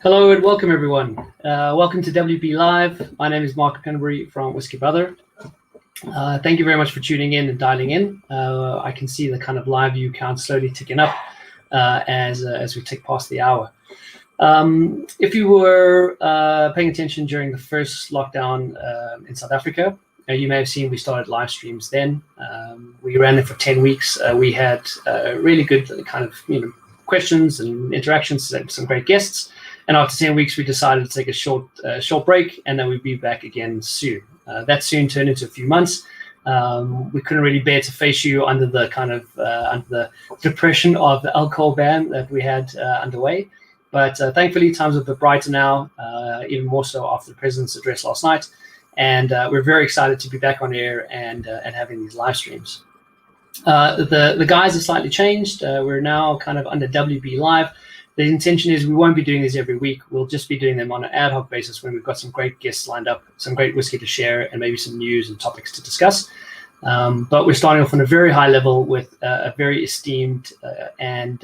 Hello and welcome everyone. Welcome to WB Live. My name is Mark Penbury from Whisky Brother. Thank you very much for tuning in and dialing in. I can see the kind of live view count slowly ticking up as we tick past the hour. If you were paying attention during the first lockdown in South Africa, you may have seen we started live streams then. We ran it for 10 weeks. We had really good kind of questions and interactions with some great guests. And after 10 weeks, we decided to take a short break, and then we'd be back again soon. That soon turned into a few months. We couldn't really bear to face you under the kind of under the depression of the alcohol ban that we had underway. But thankfully, times are a bit brighter now, even more so after the president's address last night. And we're very excited to be back on air and having these live streams. The guys have slightly changed. We're now kind of under WB Live. The intention is we won't be doing these every week. We'll just be doing them on an ad hoc basis when we've got some great guests lined up, some great whiskey to share, and maybe some news and topics to discuss. But we're starting off on a very high level with a very esteemed and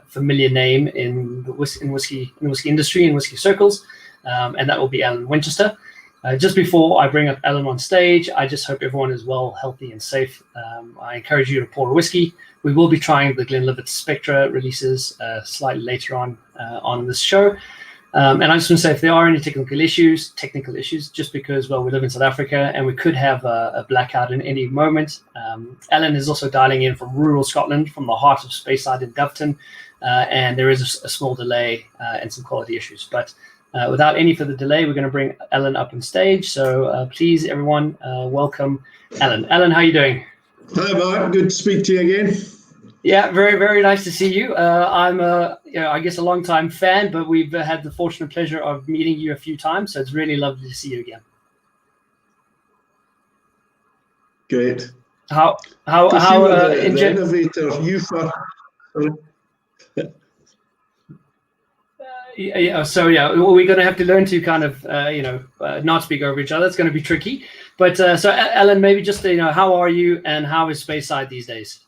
familiar name in the whiskey industry, in whiskey circles, and that will be Alan Winchester. Just before I bring up Alan on stage, I just hope everyone is well, healthy, and safe. I encourage you to pour a whiskey. We will be trying the Glenlivet Spectra releases slightly later on this show. And I just want to say, if there are any technical issues, just because, well, we live in South Africa and we could have a blackout in any moment. Alan is also dialing in from rural Scotland, from the heart of Speyside in Doveton, and there is a small delay and some quality issues. But without any further delay, we're going to bring Alan up on stage. So please, everyone, welcome Alan. Alan, how are you doing? Hi, Mark. Good to speak to you again. Yeah, very, very nice to see you. I'm I guess a long-time fan, but we've had the fortunate pleasure of meeting you a few times, so it's really lovely to see you again. Great. How the innovator, you for. We're going to have to learn to kind of not speak over each other. It's going to be tricky. But so Alan, maybe just how are you and how is Speyside these days?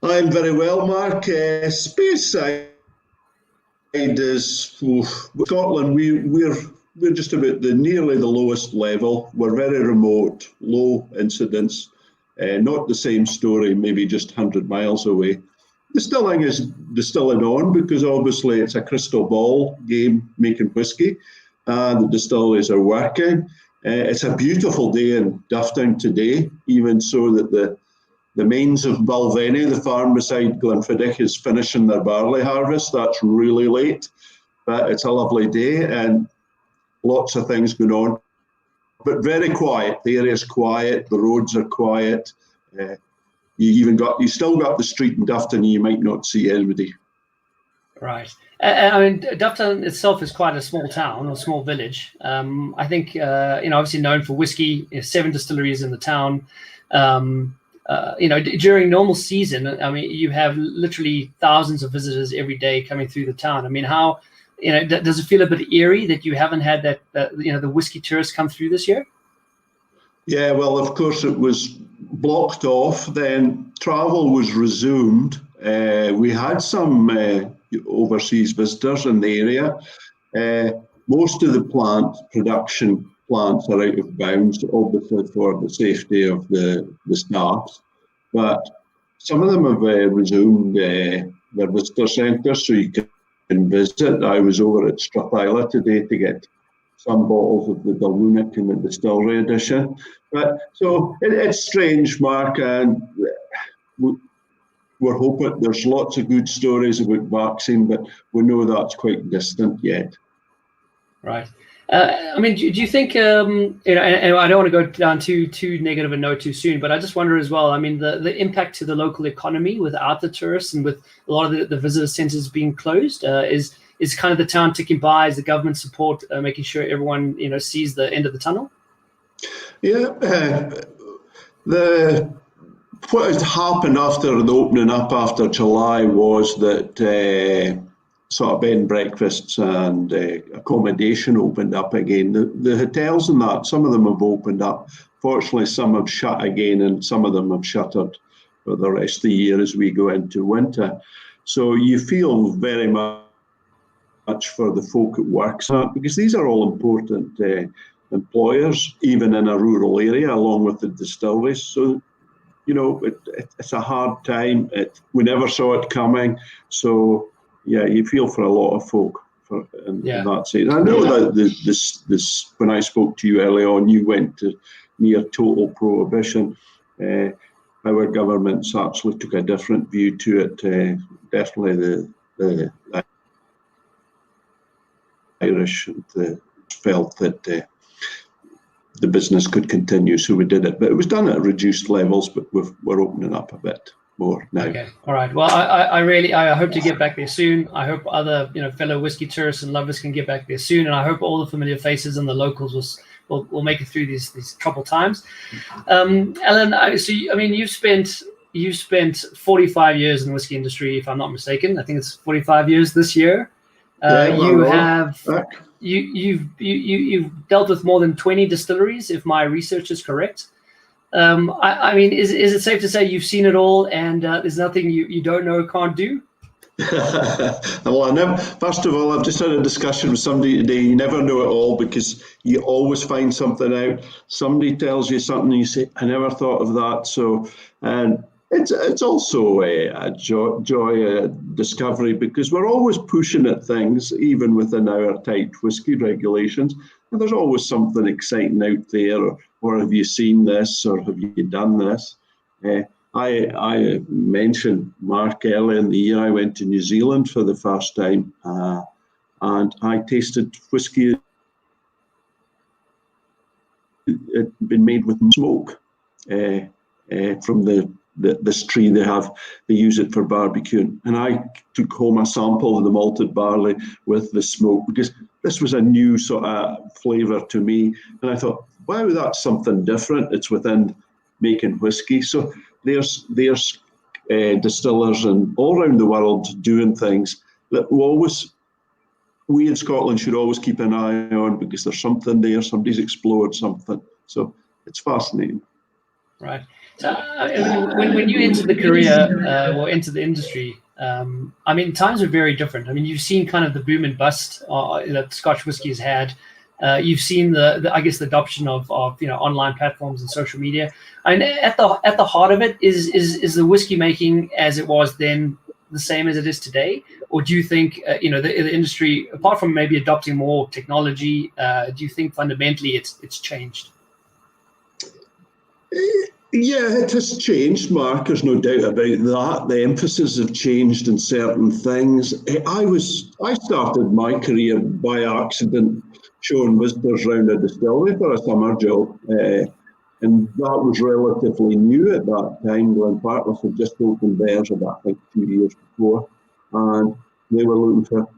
I'm very well, Mark. Speyside is Scotland. We're just about nearly the lowest level. We're very remote, low incidence. Not the same story, maybe just 100 miles away. Distilling is distilling on because obviously it's a crystal ball game making whiskey, and the distilleries are working. It's a beautiful day in Doveton today, even so that the mains of Balvenie, the farm beside Glenfiddich, is finishing their barley harvest. That's really late, but it's a lovely day and lots of things going on, but very quiet. The area's quiet, the roads are quiet. You still got the street in Doveton, you might not see anybody. Right. I mean, Doveton itself is quite a small town or small village. I think, obviously known for whiskey, 7 distilleries in the town. During normal season, I mean, you have literally thousands of visitors every day coming through the town. I mean, how, does it feel a bit eerie that you haven't had that the whiskey tourists come through this year? Yeah, well, of course it was blocked off. Then travel was resumed. We had some overseas visitors in the area. Most of the production plants are out of bounds, obviously for the safety of the staff. But some of them have resumed their visitor centres, so you can visit. I was over at Strathila today to get some bottles of the Dalunic in the Distillery edition. But so it's strange, Mark, and we're hoping there's lots of good stories about vaccine, but we know that's quite distant yet. Right. I mean, do you think, and I don't want to go down too negative a note too soon, but I just wonder as well, I mean, the impact to the local economy without the tourists and with a lot of the visitor centres being closed, is kind of the town ticking by? Is the government support making sure everyone, sees the end of the tunnel? Yeah, what had happened after the opening up after July was that sort of bed and breakfasts and accommodation opened up again. The hotels and that, some of them have opened up. Fortunately, some have shut again, and some of them have shuttered for the rest of the year as we go into winter. So you feel very much much for the folk it works at, because these are all important employers, even in a rural area, along with the distilleries. So, you know, it's a hard time. We never saw it coming. So, yeah, you feel for a lot of folk in that sense. I know that this when I spoke to you early on, you went to near total prohibition. Our governments actually took a different view to it. Definitely the Irish felt that the business could continue, so we did it. But it was done at reduced levels, but we're opening up a bit more now. Okay, all right. Well, I hope to get back there soon. I hope other fellow whiskey tourists and lovers can get back there soon, and I hope all the familiar faces and the locals will make it through these troubled times. Alan, you've spent 45 years in the whiskey industry, if I'm not mistaken. I think it's 45 years this year. You've dealt with more than 20 distilleries, if my research is correct. Is it safe to say you've seen it all, and there's nothing you don't know, can't do? Well, first of all, I've just had a discussion with somebody today. You never know it all, because you always find something out. Somebody tells you something and you say, I never thought of that. So, and it's also a joy, a discovery, because we're always pushing at things, even within our tight whiskey regulations. And there's always something exciting out there, or have you seen this, or have you done this? I mentioned, Mark, earlier in the year, I went to New Zealand for the first time, and I tasted whiskey that had been made with smoke from this tree they use it for barbecuing. And I took home a sample of the malted barley with the smoke, because this was a new sort of flavour to me. And I thought, wow, that's something different. It's within making whiskey. So there's distillers and all around the world doing things that we in Scotland should always keep an eye on, because there's something there, somebody's explored something. So it's fascinating. Right. So when you entered the career or into the industry, times are very different. You've seen kind of the boom and bust that Scotch whiskey has had. You've seen the adoption of online platforms and social media. At the heart of it is the whiskey making as it was then the same as it is today, or do you think the industry, apart from maybe adopting more technology, do you think fundamentally it's changed? Yeah, it has changed, Mark. There's no doubt about that. The emphasis have changed in certain things. I started my career by accident showing visitors around a distillery for a summer job, and that was relatively new at that time. Glenfarclas had just opened theirs about, I think, 2 years before, and they were looking for,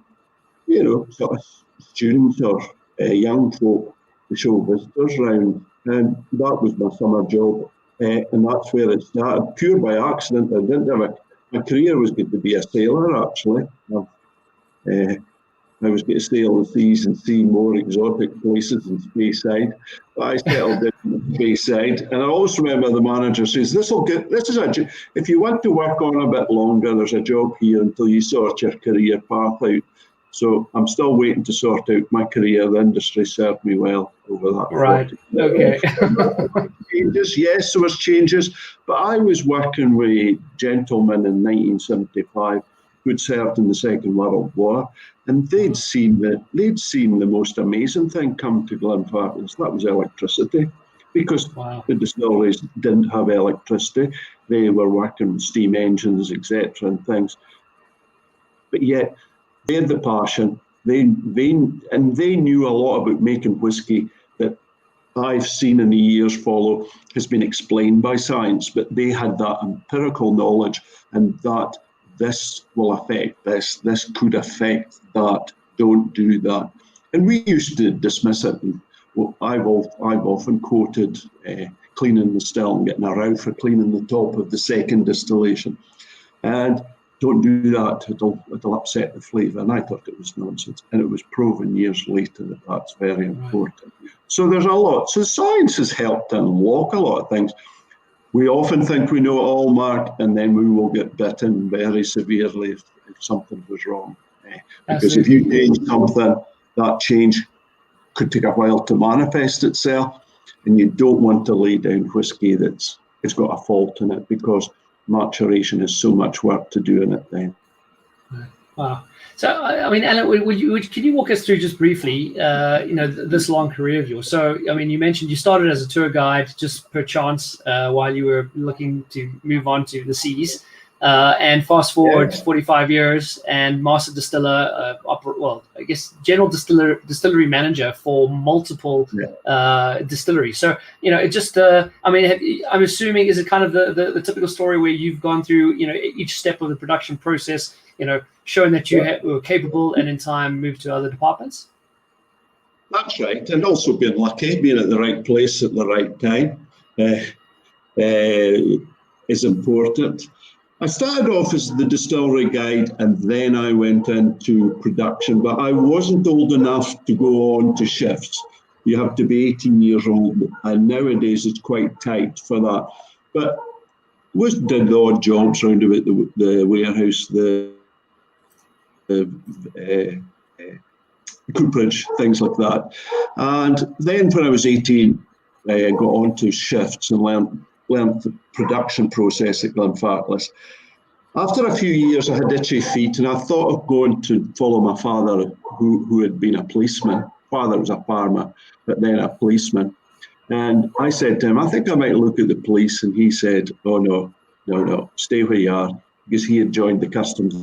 sort of students or young folk to show visitors around, and that was my summer job. And that's where it started, pure by accident. I didn't have my career was going to be a sailor, actually. I was going to sail the seas and see more exotic places in Speyside. But I settled in Speyside, and I always remember the manager says, if you want to work on a bit longer, there's a job here until you sort your career path out. So I'm still waiting to sort out my career. The industry served me well over that. Right. Okay. Yes, there was changes, but I was working with gentlemen in 1975 who'd served in the Second World War, and they'd seen the most amazing thing come to Glenfarclas. That was electricity, because the distilleries didn't have electricity. They were working with steam engines, etc., and things. But yet they had the passion. They knew a lot about making whiskey that I've seen in the years follow has been explained by science, but they had that empirical knowledge, and that this will affect this could affect that, don't do that. And we used to dismiss it. And, I've often quoted cleaning the still and getting a row for cleaning the top of the second distillation. And don't do that, it'll upset the flavour. And I thought it was nonsense. And it was proven years later that that's very important. So there's a lot. So science has helped unlock a lot of things. We often think we know it all, Mark, and then we will get bitten very severely if something was wrong. Because if you change something, that change could take a while to manifest itself, and you don't want to lay down whiskey it's got a fault in it, because maturation is so much work to do in it then. Wow. So, I mean, Alan, can you walk us through just briefly, this long career of yours? So, I mean, you mentioned you started as a tour guide just per chance while you were looking to move on to the seas. And fast forward 45 years and master distiller, general distillery manager for multiple distilleries. So, it just, I'm assuming, is it kind of the typical story where you've gone through, each step of the production process, showing that you were capable and in time moved to other departments? That's right. And also being lucky, being at the right place at the right time is important. I started off as the distillery guide, and then I went into production, but I wasn't old enough to go on to shifts. You have to be 18 years old, and nowadays it's quite tight for that. But did the odd jobs around about the warehouse, the cooperage, things like that. And then when I was 18, I got on to shifts and learned the production process at Glenfarclas. After a few years, I had itchy feet, and I thought of going to follow my father, who had been a policeman. Father was a farmer, but then a policeman. And I said to him, I think I might look at the police. And he said, oh, no, stay where you are, because he had joined the customs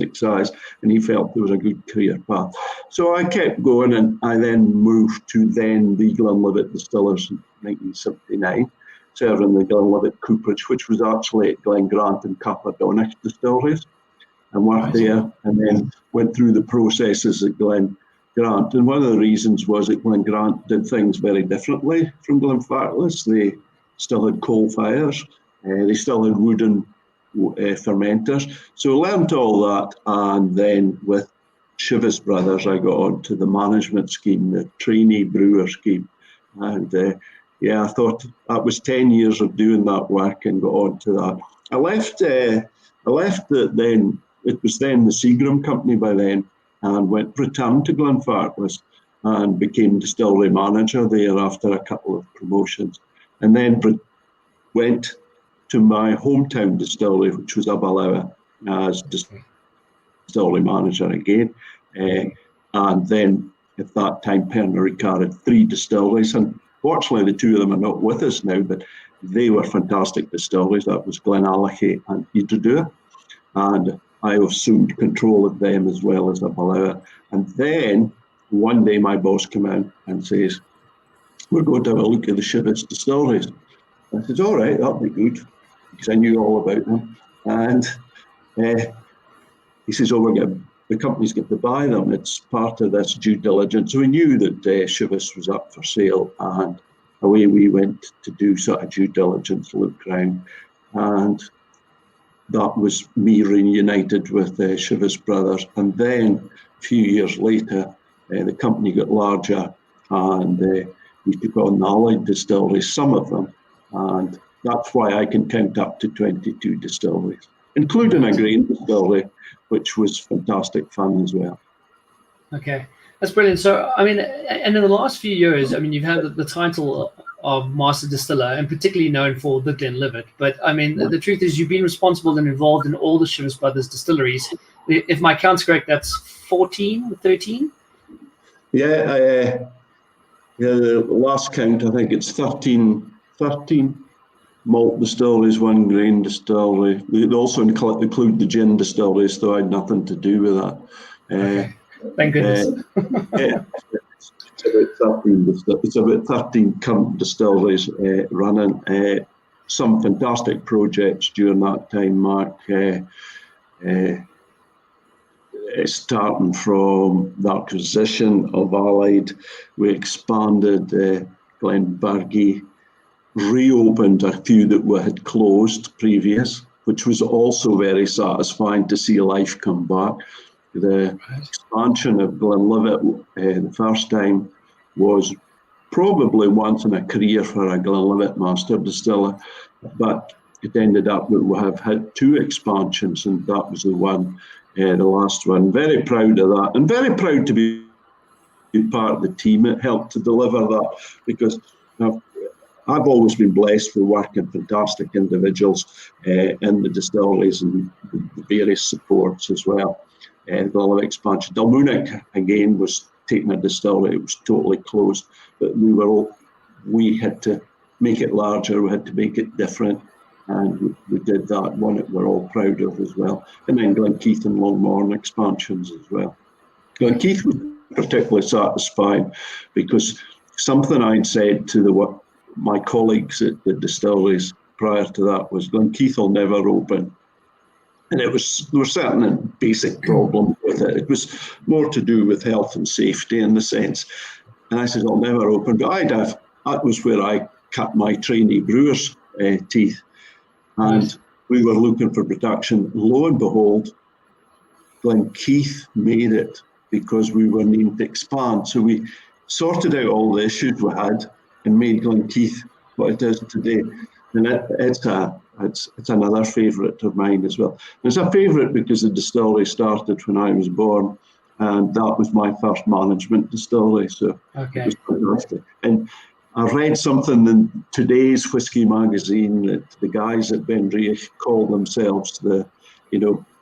excise, and he felt there was a good career path. So I kept going, and I then moved to then the Glenlivet Distillers in 1979, serving the Glenlivet Cooperage, which was actually at Glengrant and Capadonic distilleries, and worked there, and then went through the processes at Glengrant. And one of the reasons was that Glengrant did things very differently from Glenfarclas. They still had coal fires, they still had wooden fermenters. So I learned all that, and then with Chivas Brothers I got onto the management scheme, the trainee brewer scheme, and I thought that was 10 years of doing that work and got onto that. I left it then, it was then the Seagram company by then, and returned to Glenfarclas and became distillery manager there after a couple of promotions, and then went to my hometown distillery, which was Abalawa, as distillery manager again. And then at that time, Pernod Ricard had 3 distilleries, and fortunately the 2 of them are not with us now, but they were fantastic distilleries. That was Glenallachie and Idrudua, and I assumed control of them as well as Abalawa. And then one day my boss came in and says, we're going to have a look at the Chivas distilleries. I said, all right, that'll be good, because I knew all about them. And he says, the company's got to buy them. It's part of this due diligence. So we knew that Chivas was up for sale, and away we went to do sort of due diligence, look around. And that was me reunited with Chivas Brothers. And then a few years later, the company got larger, and we took on the allied distilleries, some of them. And that's why I can count up to 22 distilleries, including a grain distillery, which was fantastic fun as well. Okay, that's brilliant. So, I mean, and in the last few years, I mean, you've had the title of Master Distiller, and particularly known for the Glenlivet. But, I mean, the truth is you've been responsible and involved in all the Chivas Brothers distilleries. If my count's correct, that's 14, 13? Yeah, the last count, I think it's 13 malt distilleries, 1 grain distillery. They also include the gin distilleries, though I had nothing to do with that. Okay. Thank goodness. It's about 13 current distilleries running. Some fantastic projects during that time, Mark. Starting from the acquisition of Allied, we expanded Glenburgie, reopened a few that had closed previous, which was also very satisfying to see life come back. The expansion of Glenlivet the first time was probably once in a career for a Glenlivet master distiller, but it ended up that we have had 2 expansions, and that was the one the last one. Very proud of that, and very proud to be part of the team that helped to deliver that, because I've always been blessed with working fantastic individuals in the distilleries and the various supports as well. The Glenlivet expansion. Dalmunic again was taking a distillery; it was totally closed, but we had to make it larger. We had to make it different, and we did that. One that we're all proud of as well. And then Glenkeith and Longmorn expansions as well. Glenkeith was particularly satisfying because something I'd said to my colleagues at the distilleries prior to that was Glenkeith will never open. And there were certain basic problems with it. It was more to do with health and safety in the sense. And I said, I'll never open. But that was where I cut my trainee brewer's teeth. And we were looking for production. Lo and behold, Glenkeith made it because we were needing to expand. So we sorted out all the issues we had and made Glenkeith what it is today. And it's another favourite of mine as well. It's a favourite because the distillery started when I was born, and that was my first management distillery. So It was fantastic. And I read something in today's Whisky magazine that the guys at Benriach call themselves the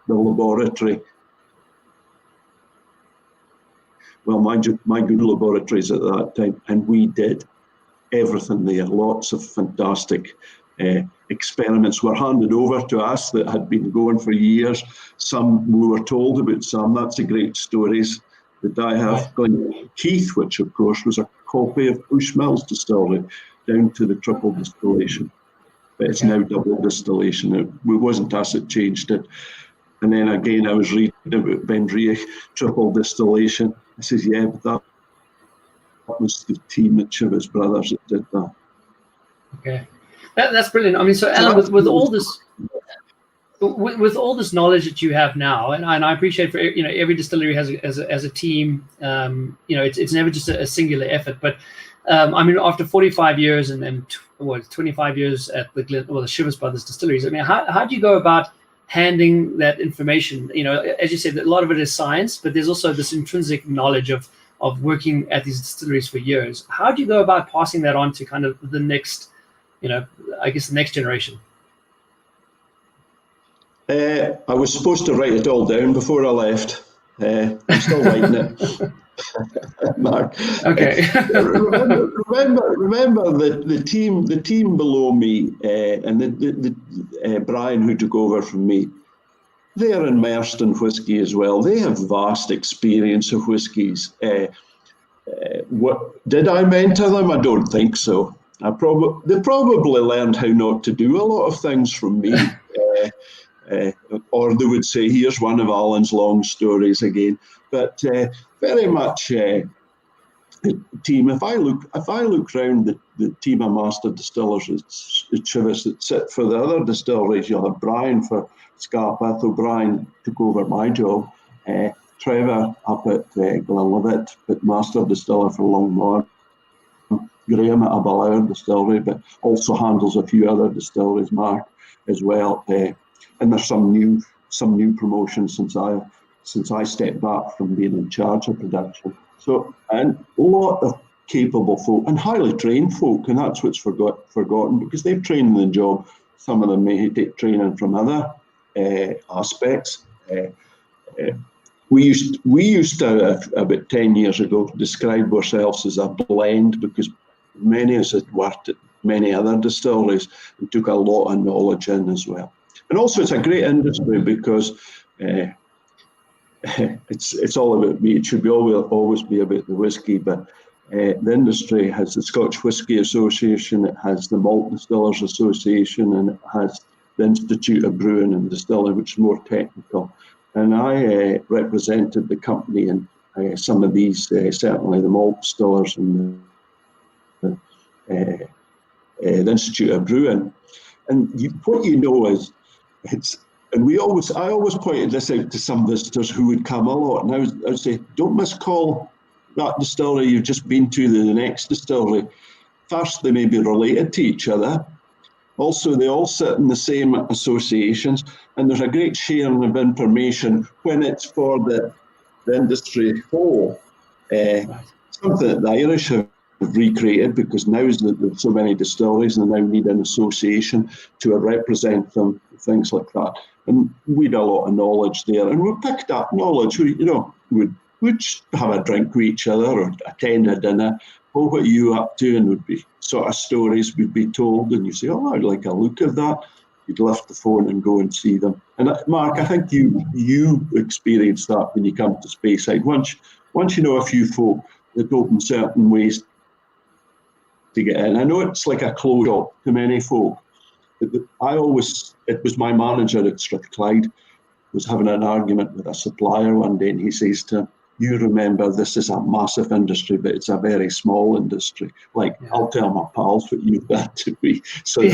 laboratory. Well, my good laboratories at that time, and we did everything there. Lots of fantastic experiments were handed over to us that had been going for years. Some we were told about some. That's the great stories that I have. Glenkeith, which of course was a copy of Bushmills Distillery, down to the triple distillation. But it's now double distillation. It wasn't us that changed it. And then again, I was reading about Benriach triple distillation. I says, yeah, but that was the team at Chivas Brothers that did that. Okay. That's brilliant. I mean, so Alan, with all this, with all this knowledge that you have now, and I appreciate for every distillery has a team. It's never just a singular effort. But I mean, after 45 years and 25 years at the Chivas Brothers distilleries, I mean, how do you go about handing that information? As you said, a lot of it is science, but there's also this intrinsic knowledge of working at these distilleries for years. How do you go about passing that on to kind of the next? I guess the next generation? I was supposed to write it all down before I left. I'm still writing it. Mark. Okay. remember the team below me and the Brian who took over from me, they are immersed in whisky as well. They have vast experience of whiskies. Did I mentor them? I don't think so. They probably learned how not to do a lot of things from me, or they would say, "Here's one of Alan's long stories again." But very much team. If I look around the team of master distillers at Chivas that sit for the other distilleries, you'll have Brian for Scarpath. O'Brien took over my job. Trevor up at Glenlivet, but master distiller for Longmorn. Graham at Aberlour Distillery, but also handles a few other distilleries, Mark, as well. And there's some new promotions since I stepped back from being in charge of production. So, and a lot of capable folk and highly trained folk, and that's what's forgotten because they've trained in the job. Some of them may take training from other aspects. We used to about 10 years ago describe ourselves as a blend because many of us had worked at many other distilleries and took a lot of knowledge in as well. And also it's a great industry because it's all about me. It should always be about the whisky, but the industry has the Scotch Whisky Association, it has the Malt Distillers Association, and it has the Institute of Brewing and Distilling, which is more technical. And I represented the company in some of these, certainly the Malt Distillers and the Institute of Brewing. And what you know is, I always pointed this out to some visitors who would come a lot, and I would say, don't miscall that distillery you've just been to the next distillery. First, they may be related to each other, Also, they all sit in the same associations, and there's a great sharing of information when it's for the industry whole. Something that the Irish have recreated, because now there's so many distilleries and they now need an association to represent them, things like that. And we had a lot of knowledge there, and we picked up knowledge. We'd have a drink with each other or attend a dinner. Oh, what are you up to? And would be sort of stories would be told, and you say, oh, I'd like a look at that. You'd lift the phone and go and see them. And Mark, I think you experience that when you come to Speyside. Once you know a few folk that open certain ways to get in. I know it's like a closed shop to many folk. It was my manager at Strathclyde was having an argument with a supplier one day, and he says to him, you remember, this is a massive industry, but it's a very small industry. I'll tell my pals what you've got to be. So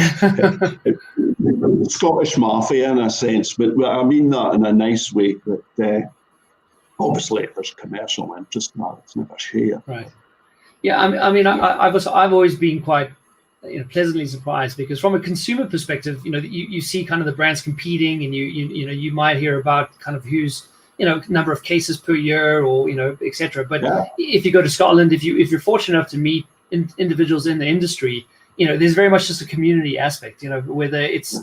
Scottish mafia in a sense, but I mean that in a nice way. But obviously, if there's commercial interest in that, it's never shared. Right. Yeah, I've always been quite pleasantly surprised, because from a consumer perspective, you see kind of the brands competing, and you might hear about kind of who's number of cases per year, or etc. But if you go to Scotland, if you're fortunate enough to meet individuals in the industry, there's very much just a community aspect. Whether it's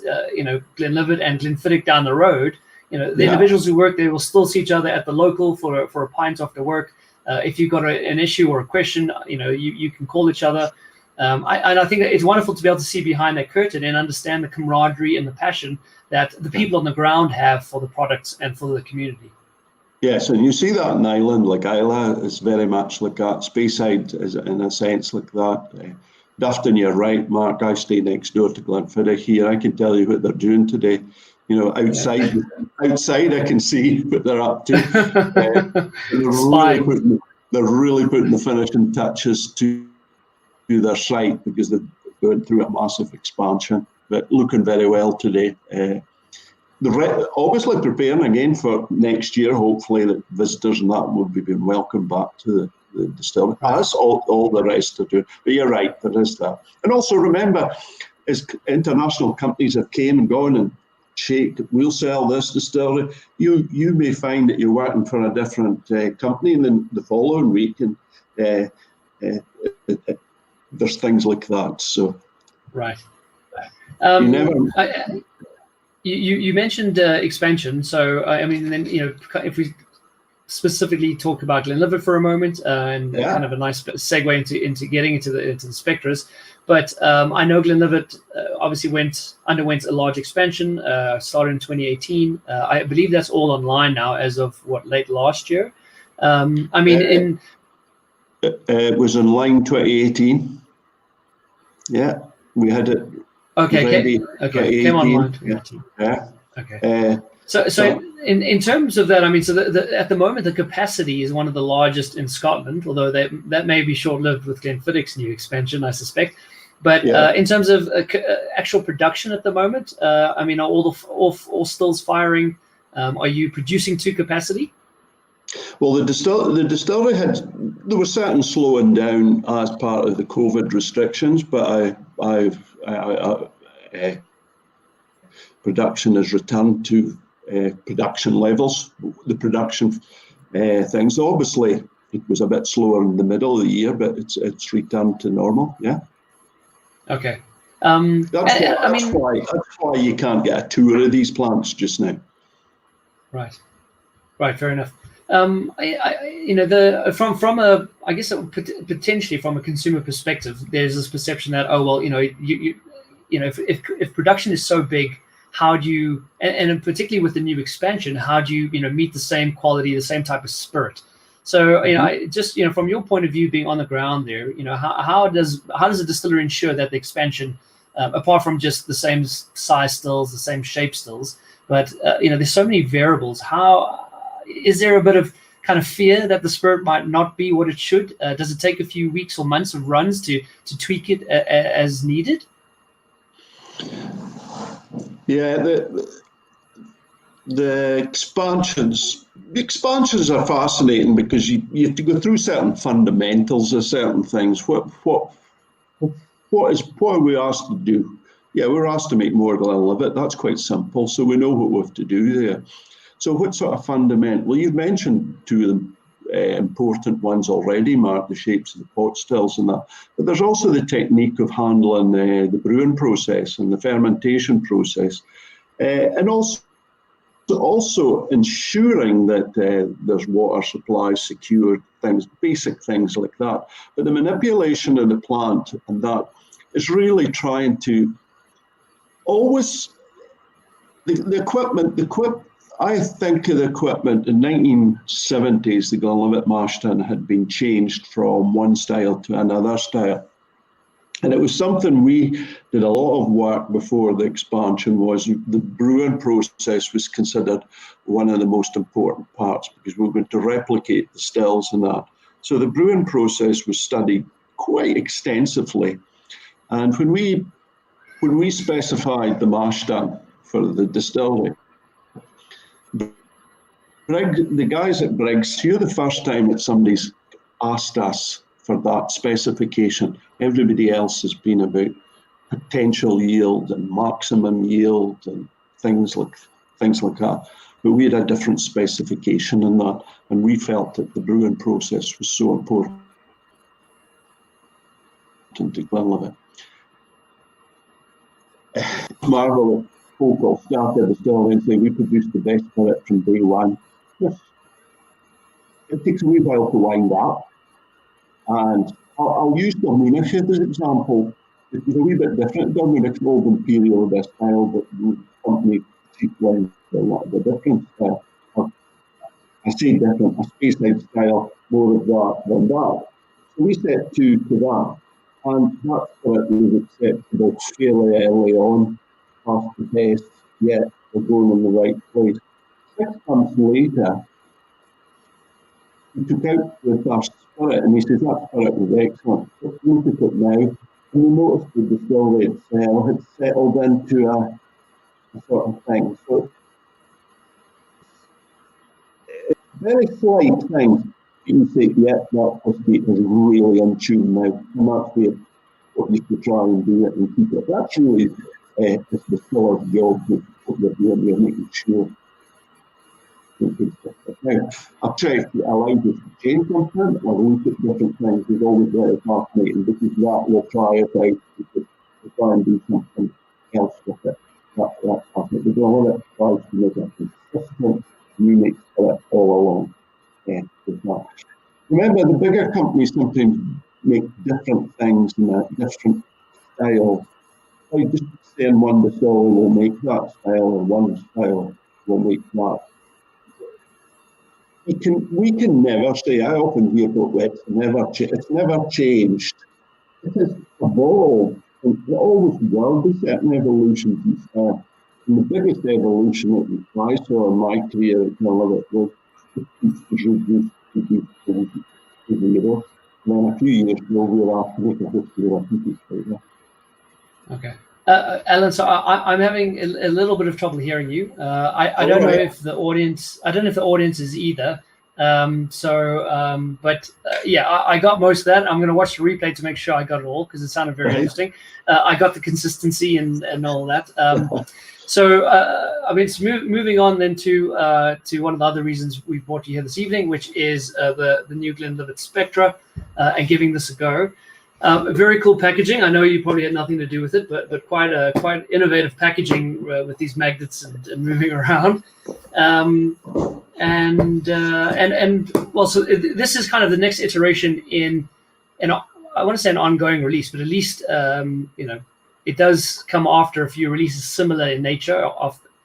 Glenlivet and Glenfiddich down the road, the individuals who work there will still see each other at the local for a pint after work. If you've got an issue or a question, you can call each other. And I think that it's wonderful to be able to see behind that curtain and understand the camaraderie and the passion that the people on the ground have for the products and for the community. Yes, and you see that in Ireland. Like Islay is very much like that. Speyside is in a sense like that. Dufton, you're right, Mark. I stay next door to Glenfiddich here. I can tell you what they're doing today. Outside I can see what they're up to. They're really putting the finishing touches to their site, because they're going through a massive expansion, but looking very well today. Obviously preparing again for next year, hopefully that visitors and that will be being welcomed back to the distillery. That's all the rest are doing. But you're right, there is that. And also remember, as international companies have came and gone and shake, we'll sell this distillery, you may find that you're working for a different company, and then the following week, and there's things like that. So right. You You mentioned expansion, so then if we specifically talk about Glenlivet for a moment, and kind of a nice segue into getting into the Spectras, but I know Glenlivet obviously underwent a large expansion, started in 2018. I believe that's all online now as of late last year. It was online 2018. Yeah, we had it. Okay, came online 2018. Yeah. Okay. So in terms of that, at the moment the capacity is one of the largest in Scotland, although that may be short-lived with Glenfiddich's new expansion, I suspect. But in terms of actual production at the moment, are all stills firing? Are you producing to capacity? Well, the distillery there was certain slowing down as part of the COVID restrictions, but production has returned to production levels. The production things, obviously, it was a bit slower in the middle of the year, but it's returned to normal. Yeah. Okay. That's why you can't get a tour of these plants just now. Right. Fair enough. Potentially from a consumer perspective, there's this perception that if production is so big, how do you, and particularly with the new expansion, how do you meet the same quality, the same type of spirit? So from your point of view, being on the ground there, how does a distillery ensure that the expansion, apart from just the same size stills, the same shape stills, but there's so many variables. How is there a bit of kind of fear that the spirit might not be what it should? Does it take a few weeks or months of runs to tweak it as needed? Yeah, the expansions are fascinating because you have to go through certain fundamentals of certain things. What are we asked to do? yeah, we're asked to make more Glenlivet. That's quite simple. So we know what we have to do there. So what sort of fundamental? Well, you've mentioned two of the important ones already, Mark, the shapes of the pot stills and that. But there's also the technique of handling the brewing process and the fermentation process, and also ensuring that there's water supply secured, things, basic things like that. But the manipulation of the plant and that is really trying to always, the equipment, I think of the equipment in 1970s, the Glenlivet mash tun had been changed from one style to another style. And it was something we did a lot of work before the expansion. Was the brewing process was considered one of the most important parts because we were going to replicate the stills and that. So the brewing process was studied quite extensively. And when we specified the mash tun for the distillery, the guys at Briggs, here the first time that somebody's asked us for that specification. Everybody else has been about potential yield and maximum yield and things like that. But we had a different specification in that, and we felt that the brewing process was so important to Glenlivet. Marvel folk will start at the distillery and say we produce the best spirit from day one. Yes. It takes a wee while to wind up. And I'll use Dominic's as an example. It's a wee bit different. Dominic's old imperial this style, but the company sequence a lot of the different style. I say different, a Speyside style, more of that than that. So we set to that. And that's what was acceptable fairly early on. Past the test, yet we're going in the right place. 6 months later, he took out the first spirit and he says that spirit was excellent. Let's look at it now. And we noticed the distillery itself had settled into a sort of thing. So it's very slight things. You can say, yeah, that whiskey is really in tune now. And that's what you could try and do it and keep it. That's really it's the distiller's job, what you're doing, you're making sure. Now, I've tried to allow you to change something or look at different things. It's always very fascinating because that will try it out to try and do something else with it. That's fascinating. There's a lot of tries to make a consistent, unique spirit all along. With that. Remember, the bigger companies sometimes make different things in a different style. Like just saying one distillery will make that style or one style will make that. We can never say, I often hear about it's never changed. It has evolved. It always will be certain evolutions. And the biggest evolution that I saw in my career at Glenlivet was reduced to zero. And then a few years ago, we were asked to make a whiskey with a heated flavor. Okay. Alan, so I'm having a little bit of trouble hearing you. I don't know if the audience. I don't know if the audience is either. But I got most of that. I'm going to watch the replay to make sure I got it all because it sounded very interesting. I got the consistency and all that. Moving on then to one of the other reasons we brought you here this evening, which is the new Glenlivet Spectra, and giving this a go. Very cool packaging. I know you probably had nothing to do with it, but quite innovative packaging with these magnets and moving around. This is kind of the next iteration in I want to say an ongoing release, but at least it does come after a few releases similar in nature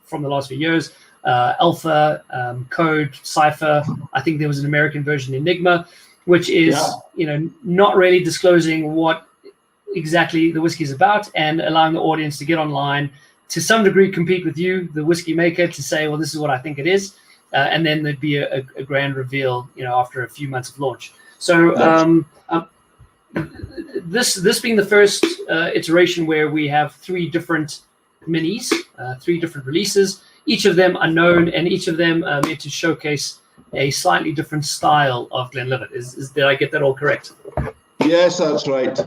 from the last few years. Alpha, Code, Cypher. I think there was an American version, Enigma, which is not really disclosing what exactly the whiskey is about and allowing the audience to get online, to some degree compete with you, the whiskey maker, to say, well, this is what I think it is. And then there'd be a grand reveal, after a few months of launch. So this being the first iteration where we have 3 different minis, 3 different releases, each of them are known and each of them meant to showcase a slightly different style of Glenlivet. Did I get that all correct? Yes, that's right,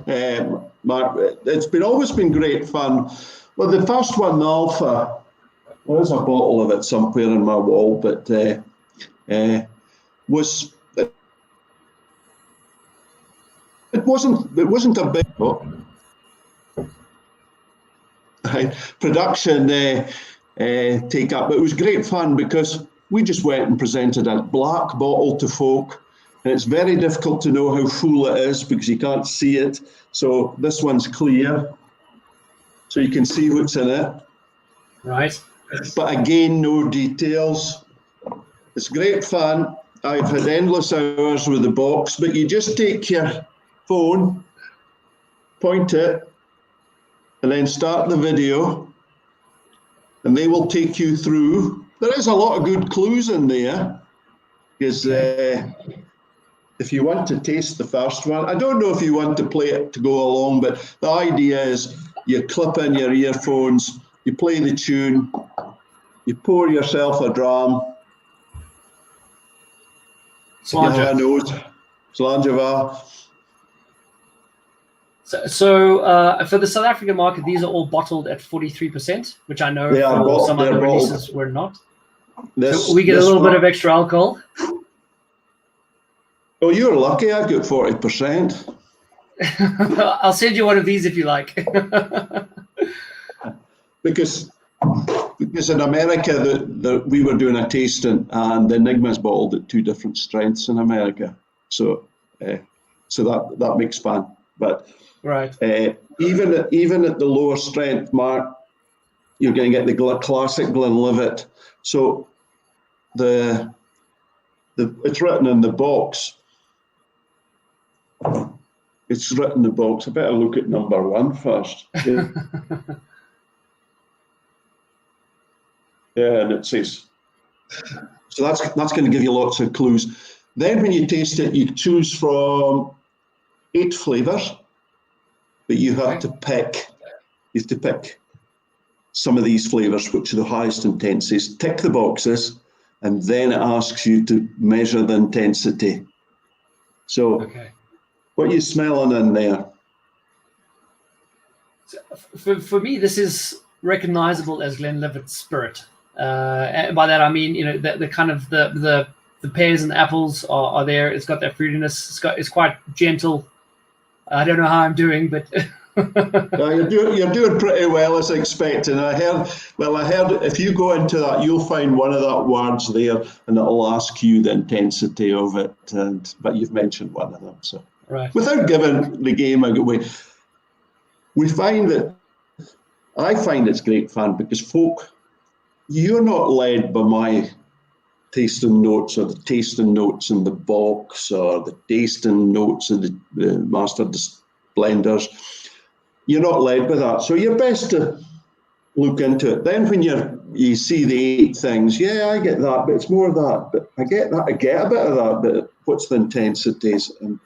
Mark. It's always been great fun Well, the first one, the Alpha, there's a bottle of it somewhere in my wall, but was it wasn't a big production take up, but it was great fun because we just went and presented a black bottle to folk, and it's very difficult to know how full it is because you can't see it. So this one's clear, so you can see what's in it. Right. But again, no details. It's great fun. I've had endless hours with the box, but you just take your phone, point it, and then start the video, and they will take you through. There is a lot of good clues in there, because if you want to taste the first one, I don't know if you want to play it to go along, but the idea is you clip in your earphones, you play the tune, you pour yourself a dram. Slanjava. So for the South African market, these are all bottled at 43%, which I know for some other releases were not. So we get a little bit of extra alcohol. Oh, you're lucky. I've got 40%. I'll send you one of these if you like. because in America, we were doing a tasting, and the Enigma's bottled at 2 different strengths in America. So that makes fun. But right. Even at the lower strength, Mark, you're going to get the classic Glenlivet. So it's written in the box. It's written in the box. I better look at number 1 first. Yeah, and it says. So that's going to give you lots of clues. Then when you taste it, you choose from 8 flavours, but you have to pick. You have to pick some of these flavours, which are the highest intensities. Tick the boxes, and then it asks you to measure the intensity. So, what are you smelling in there? For me, this is recognisable as Glenlivet Spirit. And by that I mean, the kind of the pears and the apples are there. It's got that fruitiness. It's quite gentle. I don't know how I'm doing, but you're doing pretty well as expected. I heard if you go into that, you'll find one of that words there, and it'll ask you the intensity of it. But you've mentioned one of them, so without giving the game away, I find it's great fun because folk, you're not led by my tasting notes or the tasting notes in the box or the tasting notes of the master blenders. You're not led by that. So you're best to look into it. Then when you see the 8 things, I get that, but it's more of that. But I get that, I get a bit of that, but what's the intensities? And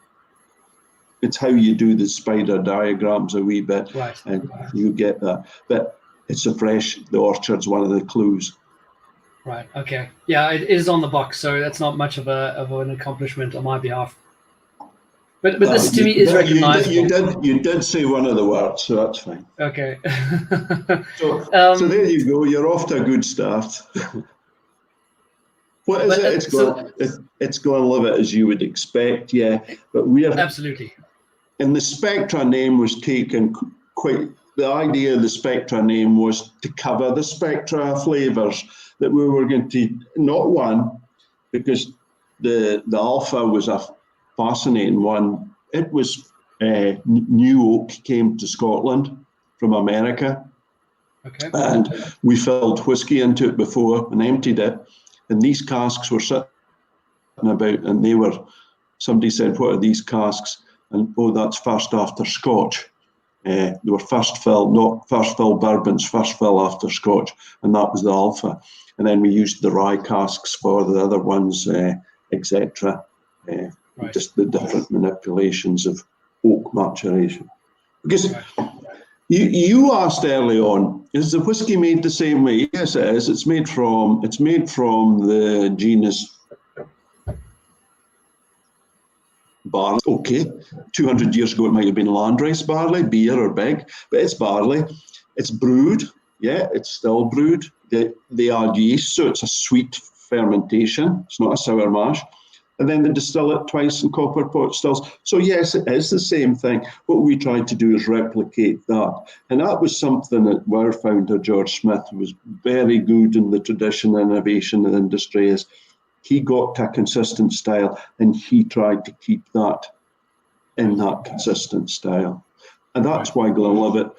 it's how you do the spider diagrams a wee bit, and you get that. But it's the orchard's one of the clues. Right. Okay. Yeah, it is on the box, so that's not much of an accomplishment on my behalf. But this to me is recognizable. You did say one of the words, so that's fine. Okay. So there you go. You're off to a good start. What is it? It's Glenlivet as you would expect, But we're absolutely. And the Spectra name was taken quite. The idea of the Spectra name was to cover the spectra flavours that we were going to, not one, because the Alpha was a fascinating one. It was new oak came to Scotland from America. And we filled whiskey into it before and emptied it. And these casks were sitting about, and somebody said, "What are these casks?" And, "Oh, that's first after Scotch." They were first fill, not first fill bourbons, first fill after Scotch, and that was the Alpha. And then we used the rye casks for the other ones, etc. Just the different manipulations of oak maturation. Because you asked early on, is the whiskey made the same way? Yes, it is. It's made from the genus barley. Okay, 200 years ago it might have been landrace barley, beer or beg, but it's barley. It's brewed, yeah, it's still brewed. They add yeast, so it's a sweet fermentation. It's not a sour mash. And then they distill it twice in copper pot stills. So yes, it is the same thing. What we tried to do is replicate that. And that was something that our founder, George Smith, was very good in the tradition and innovation in the industry, is he got to a consistent style and he tried to keep that in that consistent style. And that's why Glenlivet,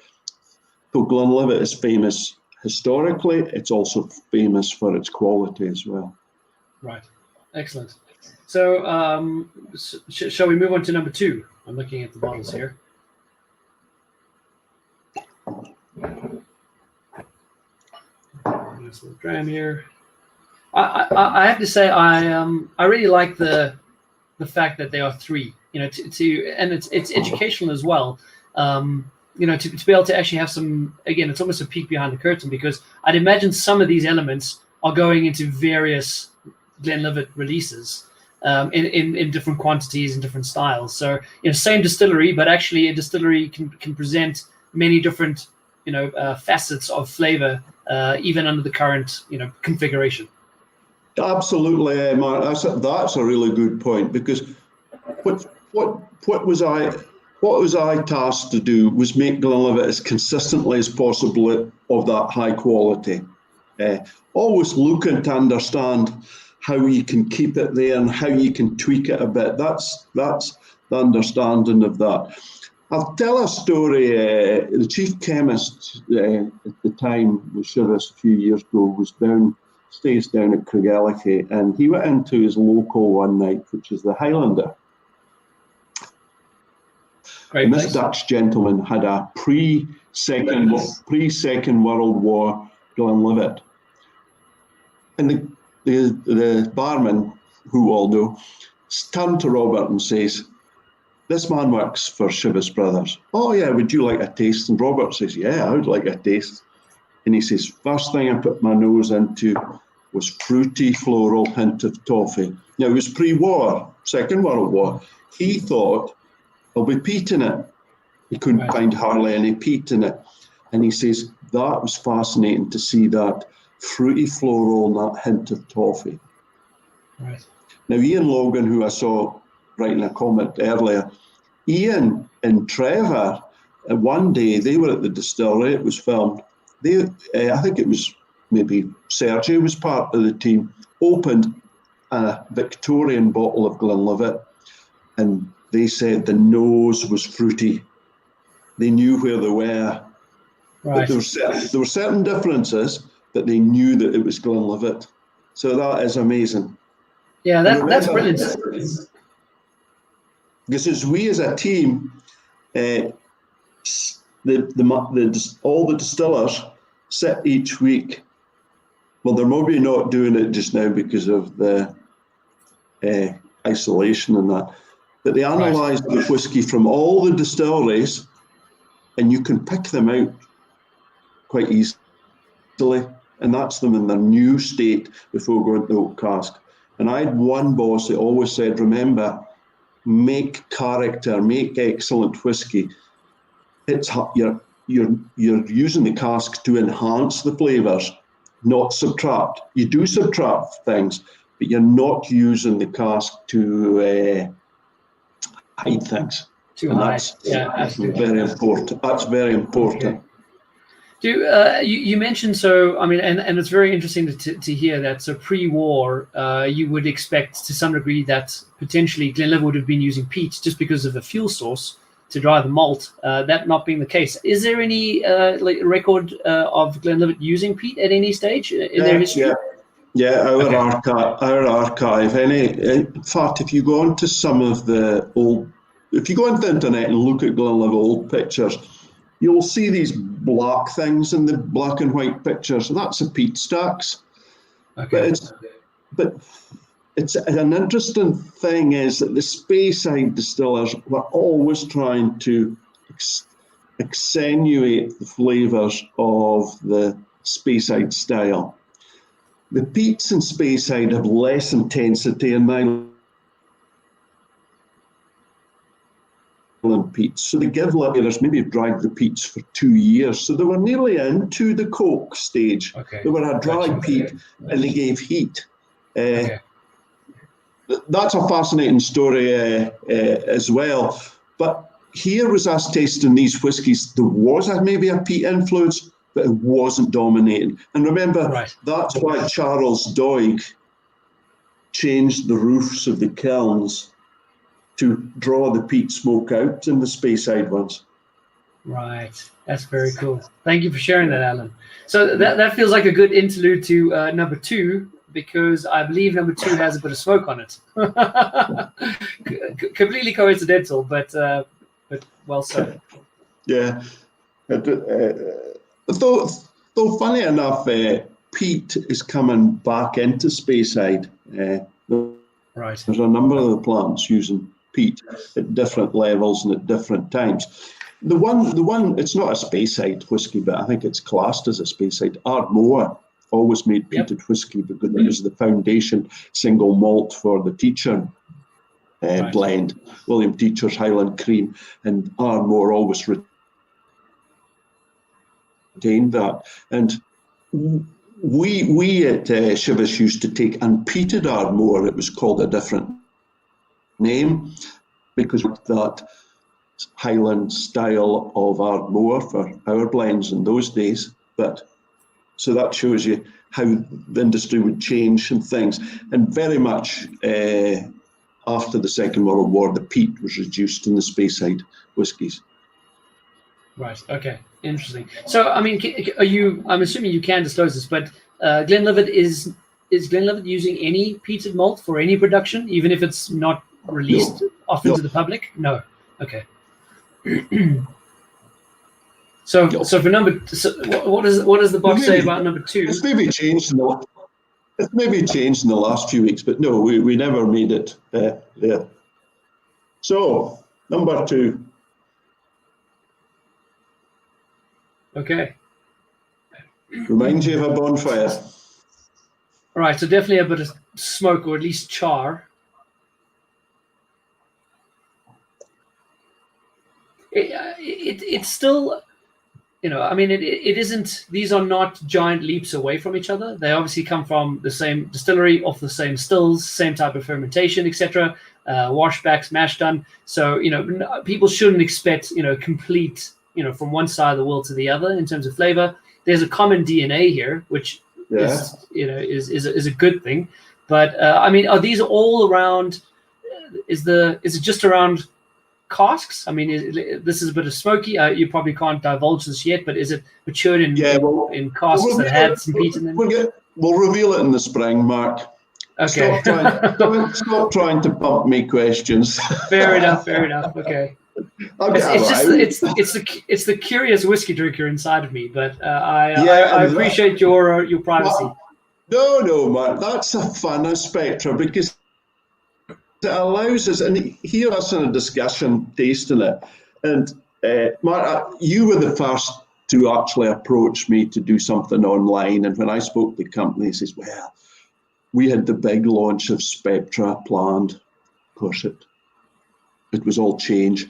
though Glenlivet is famous historically, it's also famous for its quality as well. Right. Excellent. So shall we move on to number 2? I'm looking at the bottles here. There's a little dram here. I have to say I really like the fact that there are 3. You know, and it's educational as well. You know, to be able to actually have some, again, it's almost a peek behind the curtain, because I'd imagine some of these elements are going into various Glenlivet releases in different quantities and different styles. So, you know, same distillery, but actually a distillery can present many different, you know, facets of flavor, even under the current, you know, configuration. Absolutely, Mark. That's a really good point, because what was I tasked to do was make Glenlivet as consistently as possible of that high quality. Always looking to understand how you can keep it there and how you can tweak it a bit. That's the understanding of that. I'll tell a story. The chief chemist at the time with Chivas a few years ago stays down at Craigellachie, and he went into his local one night, which is the Highlander. And this Dutch gentleman had a pre-Second World War Glenlivet. And the barman, who all know, turned to Robert and says, "This man works for Chivas Brothers. Oh yeah, would you like a taste?" And Robert says, "Yeah, I would like a taste." And he says, "First thing I put my nose into was fruity floral hint of toffee." Now it was pre-war, Second World War. He thought, "There'll be peat in it." He couldn't find hardly any peat in it. And he says, that was fascinating to see that fruity floral and that hint of toffee. Right. Now, Ian Logan, who I saw writing a comment earlier, Ian and Trevor, one day they were at the distillery, it was filmed. I think it was maybe Sergio was part of the team, opened a Victorian bottle of Glenlivet, and they said the nose was fruity. They knew where they were. Right. But there were certain differences, but they knew that it was Glenlivet. So that is amazing. Yeah, that's brilliant. Because as we as a team, all the distillers sit each week. Well, they're maybe not doing it just now because of the isolation and that, but they analyse the whiskey from all the distilleries, and you can pick them out quite easily, and that's them in their new state before going to the oak cask. And I had one boss that always said, remember, make character, make excellent whiskey. You're using the cask to enhance the flavours, not subtract. You do subtract things, but you're not using the cask to hide things. That's very important. That's very important. Okay. You mentioned, so I mean, and it's very interesting to hear that. So pre-war, you would expect to some degree that potentially Glenlivet would have been using peat just because of the fuel source to dry the malt. That not being the case, is there any record of Glenlivet using peat at any stage in their history? Yeah, our archive. In fact, if you go onto some of the old, if you go onto the internet and look at Glenlivet old pictures, you'll see these black things in the black and white pictures. So that's the peat stacks. Okay. But it's an interesting thing is that the Speyside distillers were always trying to accentuate the flavours of the Speyside style. The peats in Speyside have less intensity, and peats. So the Glenlivets maybe dried the peats for 2 years. So they were nearly into the coke stage. Okay. They were a dried peat and they gave heat. That's a fascinating story as well. But here was us tasting these whiskies. There was maybe a peat influence, but it wasn't dominating. And remember, that's why Charles Doig changed the roofs of the kilns to draw the peat smoke out in the Speyside ones. Right. That's very cool. Thank you for sharing that, Alan. So that feels like a good interlude to number 2, because I believe number 2 has a bit of smoke on it. Completely coincidental, but well said. Yeah. Though funny enough, peat is coming back into Speyside. Right. There's a number of the plants using peat at different levels and at different times. The one, it's not a Speyside whiskey, but I think it's classed as a Speyside. Ardmore always made peated whiskey because it was the foundation single malt for the Teacher blend, William Teacher's Highland Cream, and Ardmore always retained that. And we at Chivas used to take unpeated Ardmore. It was called a different name because of that Highland style of Ardmore for our blends in those days. But so that shows you how the industry would change and things. And very much after the Second World War, the peat was reduced in the Speyside whiskies. Right. Okay. Interesting. So, I mean, I'm assuming you can disclose this, but Glenlivet is Glenlivet using any peated malt for any production, even if it's not released often to the public? No. Okay. So for number, what does the box say about number 2? It's maybe changed in the last few weeks, but no, we never made it there. So number 2. Okay. Reminds you of a bonfire. All right, so definitely a bit of smoke, or at least char. It's still, I mean, it isn't, these are not giant leaps away from each other. They obviously come from the same distillery, off the same stills, same type of fermentation, etc. Washbacks, mash done. So, people shouldn't expect, complete, from one side of the world to the other in terms of flavor. There's a common DNA here, which is a good thing. But I mean, are these all around? Is it just around casks? I mean, this is a bit of smoky. You probably can't divulge this yet, but is it matured in casks that had some peat in them? We'll reveal it in the spring, Mark. Okay. Stop trying to pump me questions. Fair enough. Okay. It's the curious whiskey drinker inside of me, but I appreciate your privacy. No, Mark, that's a fun of Spectra because it allows us, and hear us in a discussion tasting it. And Mark, you were the first to actually approach me to do something online. And when I spoke to the company, he says, well, we had the big launch of Spectra planned. Of course, it was all change.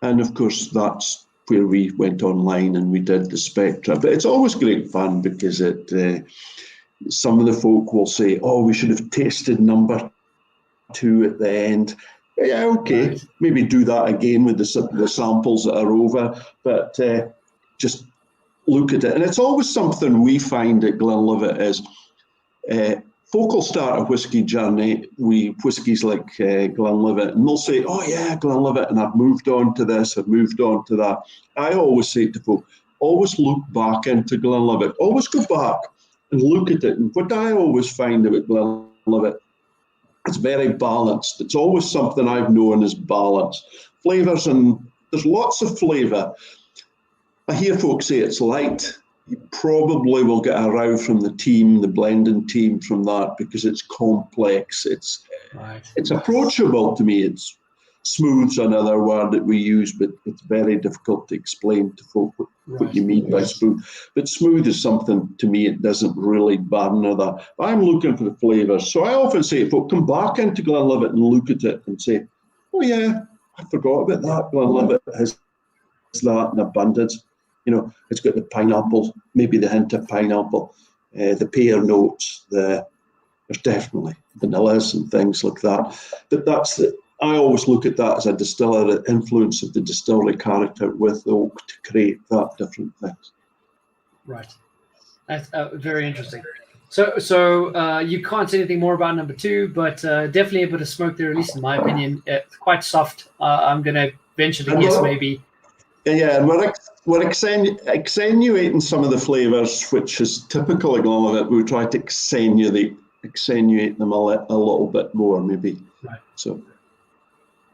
And of course, that's where we went online and we did the Spectra. But it's always great fun because some of the folk will say, oh, we should have tasted number 2 at the end. Yeah, okay, right. Maybe do that again with the samples that are over, but just look at it. And it's always something we find at Glenlivet is folk will start a whiskey journey with whiskies like Glenlivet, and they'll say, oh yeah, Glenlivet, and I've moved on to this, I've moved on to that. I always say to folk, always look back into Glenlivet, always go back and look at it. And what I always find about Glenlivet, it's very balanced. It's always something I've known as balance. Flavours, and there's lots of flavour. I hear folks say it's light. You probably will get a row from the team, the blending team, from that because it's complex. It's approachable to me. It's smooth's another word that we use, but it's very difficult to explain to folk what you mean by smooth. But smooth is something, to me, it doesn't really burn or that. I'm looking for the flavours. So I often say, folk, come back into Glenlivet and look at it and say, oh yeah, I forgot about that. Glenlivet has that in abundance. You know, it's got the pineapple, maybe the hint of pineapple, the pear notes. There's definitely vanillas and things like that. But I always look at that as a distiller, the influence of the distillery character with the oak to create that different things. Right. That's very interesting. So you can't say anything more about number 2, but definitely a bit of smoke there, at least in my opinion. Quite soft. I'm going to venture to guess maybe. Yeah, and we're accentuating some of the flavours, which is typical of Glenlivet. We try to accentuate them a little bit more, maybe. Right. So.